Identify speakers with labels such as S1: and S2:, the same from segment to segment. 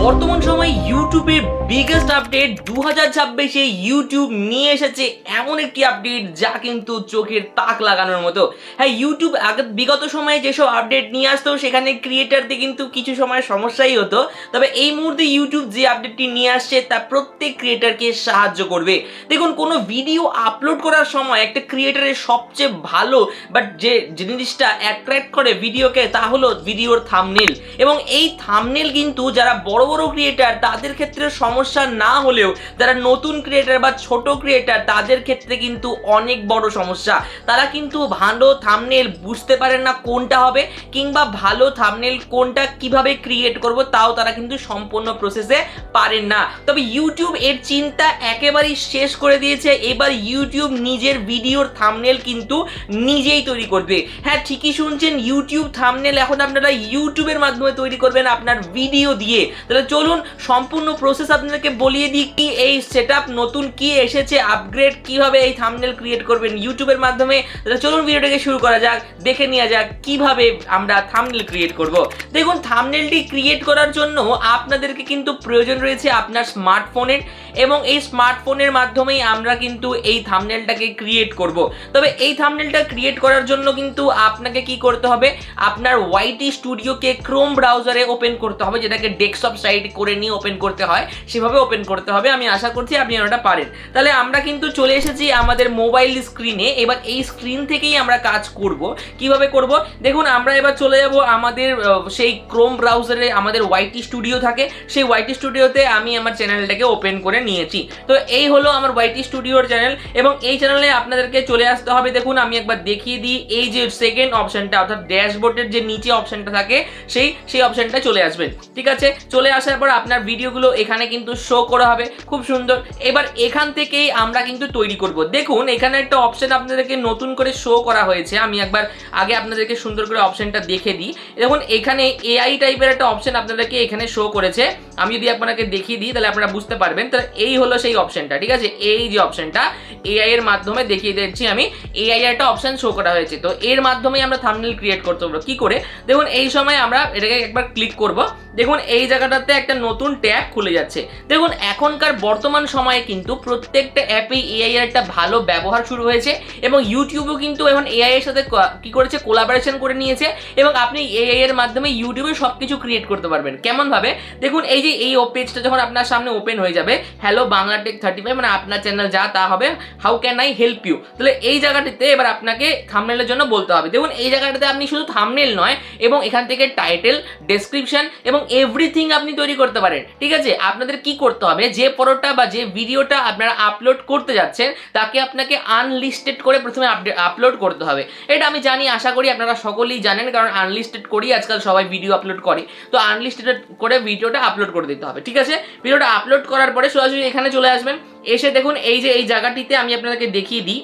S1: বর্তমান সময়ে ইউটিউবের বিগেস্ট আপডেট 2026-এ ইউটিউব নিয়ে এসেছে এমন একটি আপডেট যা কিন্তু চোখের তাক লাগানোর মতো। হ্যাঁ, ইউটিউব বিগত সময়ে যেসব আপডেট নিয়ে আসতো সেখানে ক্রিয়েটারদের কিন্তু কিছু সময় সমস্যাই হতো, তবে এই মুহূর্তে ইউটিউব যে আপডেটটি নিয়ে আসছে তা প্রত্যেক ক্রিয়েটারকে সাহায্য করবে। দেখুন, কোনো ভিডিও আপলোড করার সময় একটা ক্রিয়েটারের সবচেয়ে ভালো বাট যে জিনিসটা অ্যাট্রাক্ট করে ভিডিওকে তা হলো ভিডিওর থাম্বনেল। এবং এই থাম্বনেল কিন্তু যারা বড় বড় ক্রিয়েটার তাদের ক্ষেত্রে সমস্যা না হলেও যারা নতুন ক্রিয়েটার বা ছোট ক্রিয়েটার তাদের ক্ষেত্রে কিন্তু অনেক বড় সমস্যা। তারা কিন্তু ভালো থাম্বনেল বুঝতে পারেন না কোনটা হবে, কিংবা ভালো থাম্বনেল কোনটা কিভাবে ক্রিয়েট করব তাও তারা কিন্তু সম্পূর্ণ প্রসেসে পারেন না। তবে ইউটিউব এর চিন্তা একেবারেই শেষ করে দিয়েছে। এবার ইউটিউব নিজের ভিডিওর থাম্বনেল কিন্তু নিজেই তৈরি করবে। হ্যাঁ, ঠিকই শুনছেন, ইউটিউব থাম্বনেল এখন আপনারা ইউটিউবের মাধ্যমে তৈরি করবেন আপনার ভিডিও দিয়ে। তাহলে চলুন সম্পূর্ণ প্রসেস আপনাদেরকে বলিয়ে দিই, কি এই সেটআপ নতুন কি এসেছে, আপগ্রেড কিভাবে এই থাম্বনেল ক্রিয়েট করবেন ইউটিউবের মাধ্যমে। তাহলে চলুন ভিডিওটাকে শুরু করা যাক, দেখে নেওয়া যাক কিভাবে আমরা থাম্বনেল ক্রিয়েট করব। দেখুন, থাম্বনেলটি ক্রিয়েট করার জন্য আপনাদেরকে কিন্তু প্রয়োজন রয়েছে আপনার স্মার্টফোনের, এবং এই স্মার্টফোনের মাধ্যমেই আমরা কিন্তু এই থাম্বনেলটাকে ক্রিয়েট করব। তবে এই থাম্বনেলটা ক্রিয়েট করার জন্য কিন্তু আপনাকে কি করতে হবে, আপনার ওয়াইটি স্টুডিওকে ক্রোম ব্রাউজারে ওপেন করতে হবে, যেটাকে ডেস্কটপ সাইট করে নিয়ে ওপেন করতে হয় সেভাবে ওপেন করতে হবে। আমি আশা করছি আপনি ওটা পারেন। তাহলে আমরা কিন্তু চলে এসেছি আমাদের মোবাইল স্ক্রিনে। এবার এই স্ক্রিন থেকেই আমরা কাজ করব। কিভাবে করব দেখুন, আমরা এবার চলে যাব আমাদের সেই ক্রোম ব্রাউজারে আমাদের ওয়াইটি স্টুডিও থাকে, সেই ওয়াইটি স্টুডিওতে আমি আমার চ্যানেলটাকে ওপেন করে নিয়েছি। তো এই হলো আমার ওয়াইটি স্টুডিওর চ্যানেল, এবং এই চ্যানেলে আপনাদেরকে চলে আসতে হবে। দেখুন, আমি একবার দেখিয়ে দিই, এই যে সেকেন্ড অপশনটা অর্থাৎ ড্যাশবোর্ডের যে নিচে অপশনটা থাকে সেই অপশনটা চলে আসবেন। ঠিক আছে, চলে আসার পর আপনার ভিডিওগুলো এখানে কিন্তু শো করা হবে, খুব সুন্দর। এবার এখান থেকেই আমরা কিন্তু তৈরি করব। দেখুন, এখানে একটা অপশন আপনাদেরকে নতুন করে শো করা হয়েছে, আমি একবার আগে আপনাদেরকে সুন্দর করে অপশনটা দেখে দিই। দেখুন, এখানে এআই টাইপের একটা অপশন আপনাদেরকে এখানে শো করেছে। আমি যদি আপনাকে দেখিয়ে দিই তাহলে আপনারা বুঝতে পারবেন। তাহলে এই হলো সেই অপশনটা। ঠিক আছে, এই যে অপশনটা এআই এর মাধ্যমে দেখিয়ে দিচ্ছি আমি, এআই এর একটা অপশন শো করা হয়েছে। তো এর মাধ্যমেই আমরা থাম্বনেল ক্রিয়েট করতে পারবো। কি করে দেখুন, এই সময় আমরা এটাকে একবার ক্লিক করব। দেখুন, এই জায়গাটাতে একটা নতুন ট্যাব খুলে যাচ্ছে। দেখুন, এখনকার বর্তমান সময়ে কিন্তু প্রত্যেকটা অ্যাপেই এআই এর একটা ভালো ব্যবহার শুরু হয়েছে, এবং ইউটিউবও কিন্তু এখন এআই এর সাথে কি করেছে, কোলাবোরেশন করে নিয়েছে, এবং আপনি এআই এর মাধ্যমে ইউটিউবে সবকিছু ক্রিয়েট করতে পারবেন। কেমন ভাবে দেখুন, এই যে এই পেজটা যখন আপনার সামনে ওপেন হয়ে যাবে, হ্যালো বাংলা টেক 35, মানে আপনার চ্যানেল যা তা হবে, how can I help you. তাহলে এই জায়গাটিতে এবার আপনাকে থাম্বনেলের জন্য বলতে হবে। দেখুন, এই জায়গাটাতে আপনি শুধু থাম্বনেল নয়, এবং এখান থেকে টাইটেল, ডেসক্রিপশন এবং এভরিথিং আপনি তৈরি করতে পারেন। ঠিক আছে, আপনাদের কি করতে হবে, যে পরোটা বা যে ভিডিওটা আপনারা আপলোড করতে যাচ্ছেন তাকে আপনাকে আনলিস্টেড করে প্রথমে আপলোড করতে হবে। এটা আমি জানি, আশা করি আপনারা সকলেই জানেন, কারণ আনলিস্টেড করেই আজকাল সবাই ভিডিও আপলোড করে। তো আনলিস্টেড করে ভিডিওটা আপলোড করে দিতে হবে। ঠিক আছে, ভিডিওটা আপলোড করার পরে সরাসরি এখানে চলে আসবেন। এসে দেখুন, এই যে এই জায়গাটিতে আমি আপনাদেরকে দেখিয়ে দিই,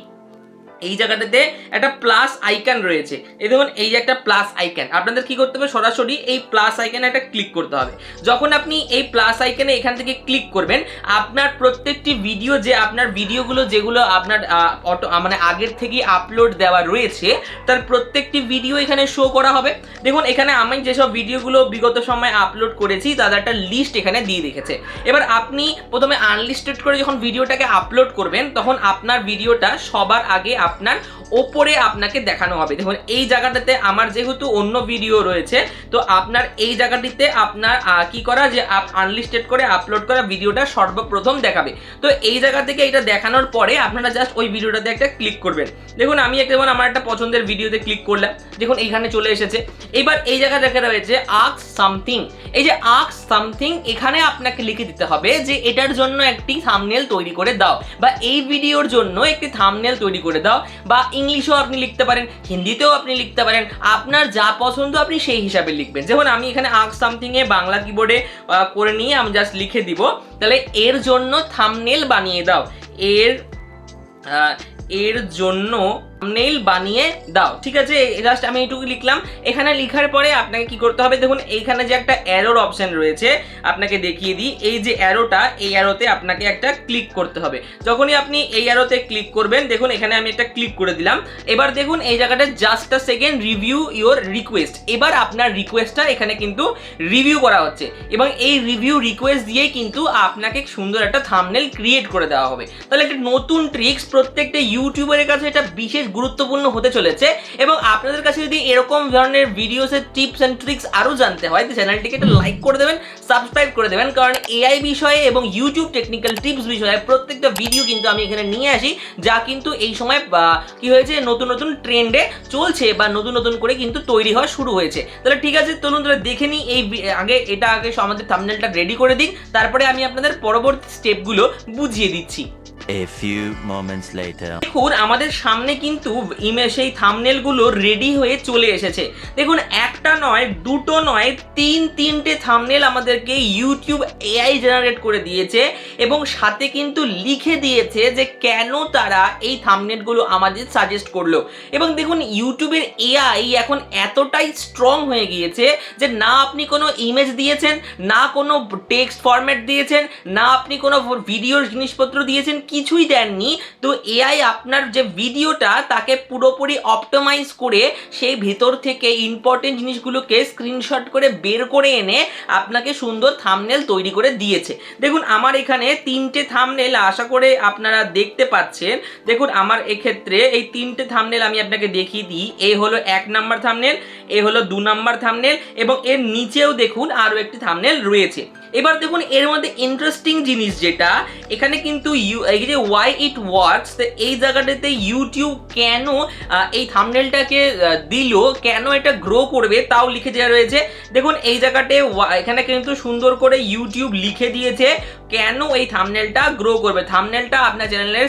S1: এই জায়গাটাতে একটা প্লাস আইকন রয়েছে। এই দেখুন, এই যে একটা প্লাস আইকন, আপনাদের কি করতে হবে, সরাসরি এই প্লাস আইকনে একটা ক্লিক করতে হবে। যখন আপনি এই প্লাস আইকনে এখান থেকে ক্লিক করবেন, আপনার প্রত্যেকটি ভিডিও, যে আপনার ভিডিওগুলো যেগুলো আপনার মানে আগের থেকেই আপলোড দেওয়া রয়েছে তার প্রত্যেকটি ভিডিও এখানে শো করা হবে। দেখুন, এখানে আমি যেসব ভিডিওগুলো বিগত সময় আপলোড করেছি তাদের একটা লিস্ট এখানে দিয়ে রেখেছে। এবার আপনি প্রথমে আনলিস্টেড করে যখন ভিডিওটাকে আপলোড করবেন তখন আপনার ভিডিওটা সবার আগে আপনার ওপরে আপনাকে দেখানো হবে। দেখুন, এই জায়গাটাতে আমার যেহেতু অন্য ভিডিও রয়েছে, তো আপনার এই জায়গাটিতে আপনার কি করা, যে আনলিস্টেড করে আপলোড করা ভিডিওটা সর্বপ্রথম দেখাবে। তো এই জায়গা থেকে এটা দেখানোর পরে আপনারা জাস্ট ওই ভিডিওটাতে একটা ক্লিক করবেন। দেখুন, আমি যেমন আমার একটা পছন্দের ভিডিওতে ক্লিক করলাম, দেখুন এইখানে চলে এসেছে। এবার এই জায়গা দেখা রয়েছে আস্ক সামথিং। এই যে আস্ক সামথিং, এখানে আপনাকে লিখে দিতে হবে যে এটার জন্য একটি থাম্বনেল তৈরি করে দাও, বা এই ভিডিওর জন্য একটি থাম্বনেল তৈরি করে দাও, বা ইংলিশেও আপনি লিখতে পারেন, হিন্দিতেও আপনি লিখতে পারেন, আপনার যা পছন্দ আপনি সেই হিসাবে লিখবেন। যেমন আমি এখানে আস্ক সামথিং এ বাংলা কিবোর্ডে করে নিয়ে আমি জাস্ট লিখে দিব, তাহলে এর জন্য থাম্বনেল বানিয়ে দাও, এর জন্য থাম্বনেইল বানিয়ে দাও। ঠিক আছে, জাস্ট আমি এইটুকু লিখলাম। এখানে লিখার পরে আপনাকে কি করতে হবে, দেখুন এইখানে যে একটা অ্যারোর অপশন রয়েছে আপনাকে দেখিয়ে দিই। এই যে অ্যারোটা, এই অ্যারোতে আপনাকে একটা ক্লিক করতে হবে। যখনই আপনি এই অ্যারোতে ক্লিক করবেন, দেখুন এখানে আমি একটা ক্লিক করে দিলাম। এবার দেখুন এই জায়গাটা just a second review your request. এবার আপনার রিকোয়েস্টটা এখানে কিন্তু রিভিউ করা হচ্ছে এবং এই রিভিউ রিকোয়েস্ট দিয়েই কিন্তু আপনাকে সুন্দর একটা থাম্বনেল ক্রিয়েট করে দেওয়া হবে। তাহলে একটা নতুন ট্রিক্স, প্রত্যেকটা ইউটিউবারের কাছে এটা বিশেষ গুরুত্বপূর্ণ হতে চলেছে। এবং আপনাদের কাছে যদি এরকম ধরনের ভিডিওসের টিপস অ্যান্ড ট্রিক্স আরও জানতে হয়, তো চ্যানেলটিকে একটা লাইক করে দেবেন, সাবস্ক্রাইব করে দেবেন, কারণ এআই বিষয়ে এবং ইউটিউব টেকনিক্যাল টিপস বিষয়ে প্রত্যেকটা ভিডিও কিন্তু আমি এখানে নিয়ে আসি, যা কিন্তু এই সময় কি হয়েছে, নতুন নতুন ট্রেন্ডে চলছে বা নতুন নতুন করে কিন্তু তৈরি হওয়া শুরু হয়েছে। তাহলে ঠিক আছে, চলুন তাহলে দেখে নিই। এই আগে আমাদের থাম্বনেলটা রেডি করে দিই, তারপরে আমি আপনাদের পরবর্তী স্টেপগুলো বুঝিয়ে দিচ্ছি।
S2: A few moments later.
S1: দেখুন আমাদের সামনে কিন্তু সেই থাম্বনেলগুলো রেডি হয়ে চলে এসেছে। দেখুন একটা নয়, দুটো নয়, তিনটে থাম্বনেল আমাদেরকে ইউটিউব এআই জেনারেট করে দিয়েছে এবং সাথে কিন্তু লিখে দিয়েছে যে কেন তারা এই থাম্বনেলগুলো আমাদের সাজেস্ট করলো। এবং দেখুন ইউটিউবের এআই এখন এতটাই স্ট্রং হয়ে গিয়েছে যে না আপনি কোনো ইমেজ দিয়েছেন, না কোনো টেক্সট ফরম্যাট দিয়েছেন, না আপনি কোনো ভিডিওর জিনিসপত্র দিয়েছেন, কিছুই দেননি, তো এআই আপনার যে ভিডিওটা তাকে পুরোপুরি অপটিমাইজ করে সেই ভেতর থেকে ইম্পর্টেন্ট জিনিসগুলোকে স্ক্রিনশট করে বের করে এনে আপনাকে সুন্দর থাম্বনেল তৈরি করে দিয়েছে। দেখুন আমার এখানে তিনটে থাম্বনেল আশা করে আপনারা দেখতে পাচ্ছেন। দেখুন আমার এক্ষেত্রে এই তিনটে থাম্বনেল আমি আপনাকে দেখিয়ে দিই। এই হলো 1 নাম্বার থাম্বনেল, এই হলো 2 নাম্বার থাম্বনেল এবং এর নিচেও দেখুন আরও একটি থাম্বনেল রয়েছে। এবার দেখুন এর মধ্যে ইন্টারেস্টিং জিনিস যেটা, এখানে কিন্তু এই যে ওয়াই ইট ওয়ার্কস, এই জায়গাটাতে ইউটিউব কেন এই থাম্বনেলটাকে দিল, কেন এটা গ্রো করবে তাও লিখে দেওয়া রয়েছে। দেখুন এই জায়গাতে এখানে কিন্তু সুন্দর করে ইউটিউব লিখে দিয়েছে কেন এই থাম্বনেলটা গ্রো করবে। থাম্বনেলটা আপনার চ্যানেলের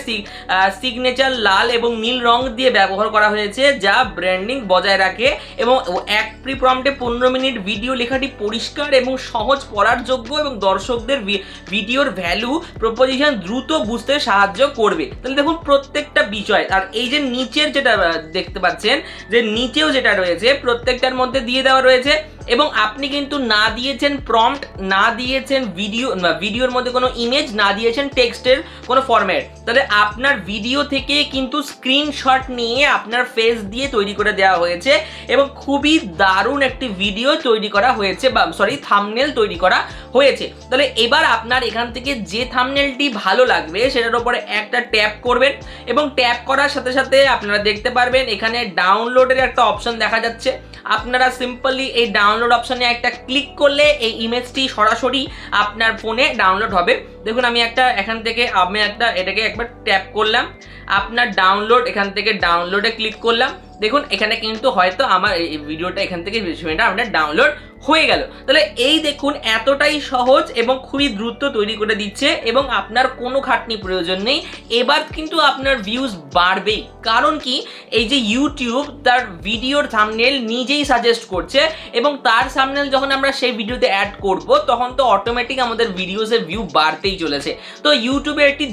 S1: সিগনেচার লাল এবং নীল রং দিয়ে ব্যবহার করা হয়েছে, যা ব্র্যান্ডিং বজায় রাখে এবং এক প্রি প্রম্পটে 15 মিনিট ভিডিও লেখাটি পরিষ্কার এবং সহজ পড়ার যোগ্য এবং দর্শকদের ভিডিওর ভ্যালু প্রপোজিশন দ্রুত বুঝতে সাহায্য করবে। তাহলে দেখুন প্রত্যেকটা বিষয়, আর এই যে নিচের যেটা দেখতে পাচ্ছেন যে নিচেও যেটা রয়েছে প্রত্যেকটার মধ্যে দিয়ে দেওয়া রয়েছে এবং আপনি কিন্তু না দিয়েছেন প্রম্পট, না দিয়েছেন ভিডিওর মধ্যে কোনো ইমেজ, না দিয়েছেন টেক্সটের কোনো ফরম্যাট, তাহলে আপনার ভিডিও থেকে কিন্তু স্ক্রিনশট নিয়ে আপনার ফেস দিয়ে তৈরি করে দেওয়া হয়েছে এবং খুবই দারুণ একটি ভিডিও তৈরি করা হয়েছে, বা থাম্বনেল তৈরি করা হয়েছে। তাহলে এবার আপনার এখান থেকে যে থাম্বনেলটি ভালো লাগবে সেটার উপরে একটা ট্যাপ করবেন এবং ট্যাপ করার সাথে সাথে আপনারা দেখতে পারবেন এখানে ডাউনলোডের একটা অপশন দেখা যাচ্ছে। আপনারা সিম্পলি এই ডাউনলোড অপশনে একটা ক্লিক করলে এই ইমেজটি সরাসরি আপনার ফোনে ডাউনলোড হবে। দেখুন আমি এটাকে একবার ট্যাপ করলাম, আপনার ডাউনলোড, এখান থেকে ডাউনলোডে ক্লিক করলাম। দেখুন এখানে কিন্তু হয়তো আমার এই ভিডিওটা এখান থেকে আপনার ডাউনলোড হয়ে গেল। তাহলে এই দেখুন এতটাই সহজ এবং খুবই দ্রুত তৈরি করে দিচ্ছে এবং আপনার কোনো খাটনি প্রয়োজন নেই। এবার কিন্তু আপনার ভিউজ বাড়বেই, কারণ কি এই যে ইউটিউব তার ভিডিওর থাম্বনেল নিজেই সাজেস্ট করছে এবং তার থাম্বনেল যখন আমরা সেই ভিডিওতে অ্যাড করব তখন তো অটোমেটিক আমাদের ভিডিওসের ভিউ বাড়তেই চলেছে। তো ইউটিউবের একটি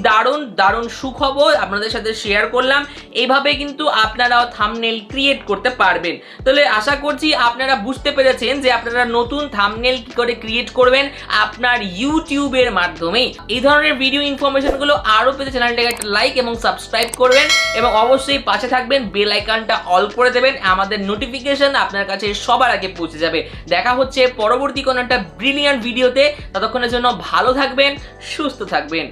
S1: দারুণ সুখবর আপনাদের সাথে শেয়ার করলাম। এইভাবে কিন্তু আপনারাও থাম্বনেল ক্রিয়েট করতে পারবেন। তাহলে আশা করছি আপনারা বুঝতে পেরেছেন যে আপনারা নতুন থাম্বনেল কি করে ক্রিয়েট করবেন আপনার ইউটিউবের মাধ্যমে। এই ধরনের ভিডিও ইনফরমেশনগুলো আরও পেতে চ্যানেলটাকে একটা লাইক এবং সাবস্ক্রাইব করবেন এবং অবশ্যই পাশে থাকবেন, বেল আইকনটা অল করে দেবেন, আমাদের নোটিফিকেশন আপনার কাছে সবার আগে পৌঁছে যাবে। দেখা হচ্ছে পরবর্তী কোনো একটা ব্রিলিয়ান্ট ভিডিওতে, ততক্ষণের জন্য ভালো থাকবেন, সুস্থ থাকবেন।